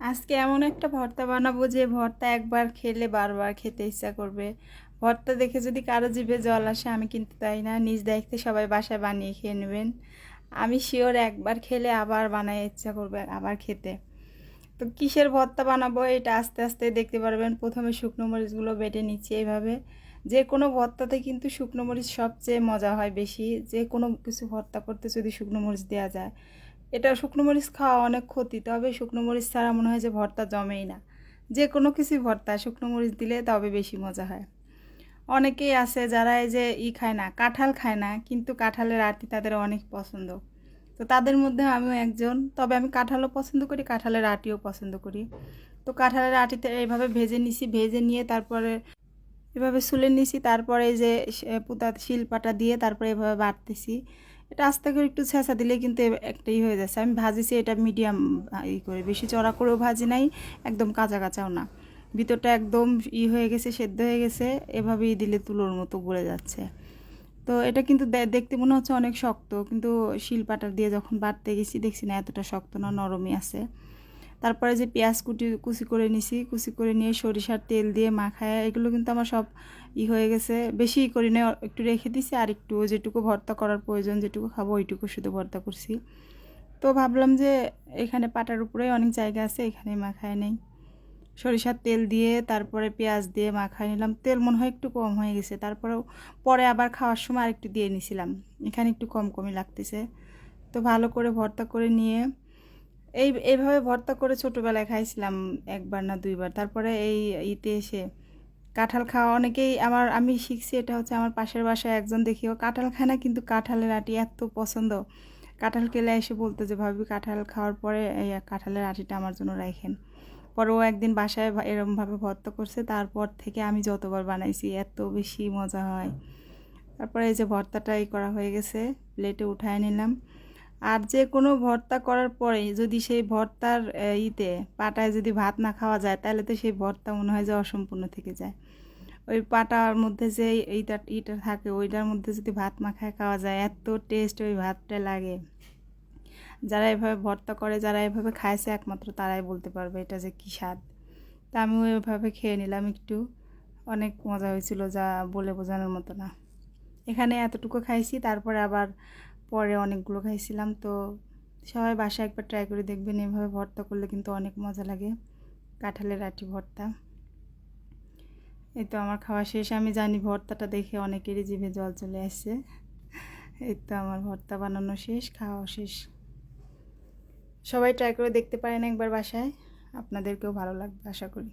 আজকে এমন একটা ভর্তা বানাবো যে ভর্তা একবার খেলে বারবার খেতে ইচ্ছা করবে। ভর্তা দেখে যদি কারো জিভে জল আসে আমি কিন্তু তাই না, নিজ দায়িত্বে সবাই বাসায় বানিয়ে খেয়ে নেবেন। আমি শিওর একবার খেলে আবার বানায় ইচ্ছা করবে আবার খেতে। তো কিসের ভর্তা বানাবো এটা আস্তে আস্তে দেখতে পারবেন। প্রথমে শুকনো মরিচগুলো বেটে নিচ্ছি এইভাবে। যে কোনো ভর্তাতে কিন্তু শুকনো মরিচ সবচেয়ে মজা হয় বেশি, যে কোনো কিছু ভর্তা করতে যদি শুকনো মরিচ দেওয়া যায়। এটা শুকনো মরিচ খাওয়া অনেক ক্ষতি, তবে শুকনো মরিচ ছাড়া মনে হয় যে ভর্তা জমেই না। যে কোনো কিছুই ভর্তা শুকনো মরিচ দিলে তবে বেশি মজা হয়। অনেকেই আছে যারা এই যে খায় না, কাঁঠাল খায় না, কিন্তু কাঁঠালের আটি তাদের অনেক পছন্দ। তো তাদের মধ্যে আমিও একজন, তবে আমি কাঁঠালও পছন্দ করি, কাঁঠালের আটিও পছন্দ করি। তো কাঁঠালের আটিতে এইভাবে ভেজে নিছি, ভেজে নিয়ে তারপরে এভাবে ছুলে নিছি, তারপরে এই যে পুতা শিলপাটা দিয়ে তারপরে এভাবে বাটতেছি। এটা আস্তে করে একটু ছেঁচা দিলে কিন্তু একটাই হয়ে যাচ্ছে। আমি ভাজিছি এটা মিডিয়াম করে, বেশি চড়া করেও ভাজি নাই, একদম কাঁচা কাঁচাও না। ভিতরটা একদম হয়ে গেছে, সেদ্ধ হয়ে গেছে। এভাবেই দিলে তুলোর মতো গলে যাচ্ছে। তো এটা কিন্তু দেখতে মনে হচ্ছে অনেক শক্ত, কিন্তু শিলপাটা দিয়ে যখন বাটতে গেছি দেখছি না এতটা শক্ত না, নরমই আছে। তারপরে যে পেঁয়াজ কুচি করে নিছি, কুচি করে নিয়ে সরিষার তেল দিয়ে মাখায়, এগুলো কিন্তু আমার সব হয়ে গেছে। বেশি করি না, একটু রেখে দিছি, আর একটু যেটুকু ভর্তা করার প্রয়োজন, যেটুকু খাবো ওইটুকু শুধু ভর্তা করছি। তো ভাবলাম যে এখানে পাটার উপরে অনেক জায়গা আছে, এখানে মাখায় নেই। সরিষার তেল দিয়ে তারপরে পেঁয়াজ দিয়ে মাখায় নিলাম। তেল মনে হয় একটু কম হয়ে গেছে, তারপরেও পরে আবার খাওয়ার সময় আরেকটু দিয়ে নিছিলাম। এখানে একটু কম কমই লাগতেছে। তো ভালো করে ভর্তা করে নিয়ে এইভাবে ভর্তা করে ছোটোবেলায় খাইছিলাম একবার না দুইবার। তারপরে এই এসে কাঁঠাল খাওয়া অনেকেই আমি শিখছি, এটা হচ্ছে আমার পাশের বাসায় একজন দেখিও কাঁঠাল খায় না, কিন্তু কাঁঠালের আটি এত পছন্দ। কাঁঠাল খেলে এসে বলতো যে ভাবি কাঁঠাল খাওয়ার পরে এই কাঁঠালের আটিটা আমার জন্য রাখেন। পরে ও একদিন বাসায় এরমভাবে ভর্তা করছে, তারপর থেকে আমি যতবার বানাইছি এত বেশি মজা হয়। তারপরে এই যে ভর্তাটা করা হয়ে গেছে, প্লেটে উঠায় নিলাম। আর যে কোনো ভর্তা করার পরে যদি সেই ভর্তার পাটায় যদি ভাত না খাওয়া যায়, তাহলে তো সেই ভর্তা মনে হয় যে অসম্পূর্ণ থেকে যায়। ওই পাটার মধ্যে যে ইটা থাকে, ওইটার মধ্যে যদি ভাত মাখায় খাওয়া যায়, এত টেস্ট ওই ভাতটা লাগে। যারা এভাবে ভর্তা করে, যারা এভাবে খাইছে একমাত্র তারাই বলতে পারবে এটা যে কী স্বাদ। তা আমিও এভাবে খেয়ে নিলাম একটু। অনেক মজা হয়েছিল, যা বলে বোঝানোর মতো না। এখানে এতটুকু খাইছি, তারপরে আবার পরে অনেকগুলো খাইছিলাম। তো সবাই বাসায় একবার ট্রাই করে দেখবেন, এভাবে ভর্তা করলে কিন্তু অনেক মজা লাগে, কাঁঠালের আটি ভর্তা। এই তো আমার খাওয়া শেষ। আমি জানি ভর্তাটা দেখে অনেকেরই জিভে জল চলে আসছে। এই তো আমার ভর্তা বানানো শেষ, খাওয়া শেষ। সবাই ট্রাই করে দেখতে পারেন একবার বাসায়, আপনাদেরকেও ভালো লাগবে আশা করি।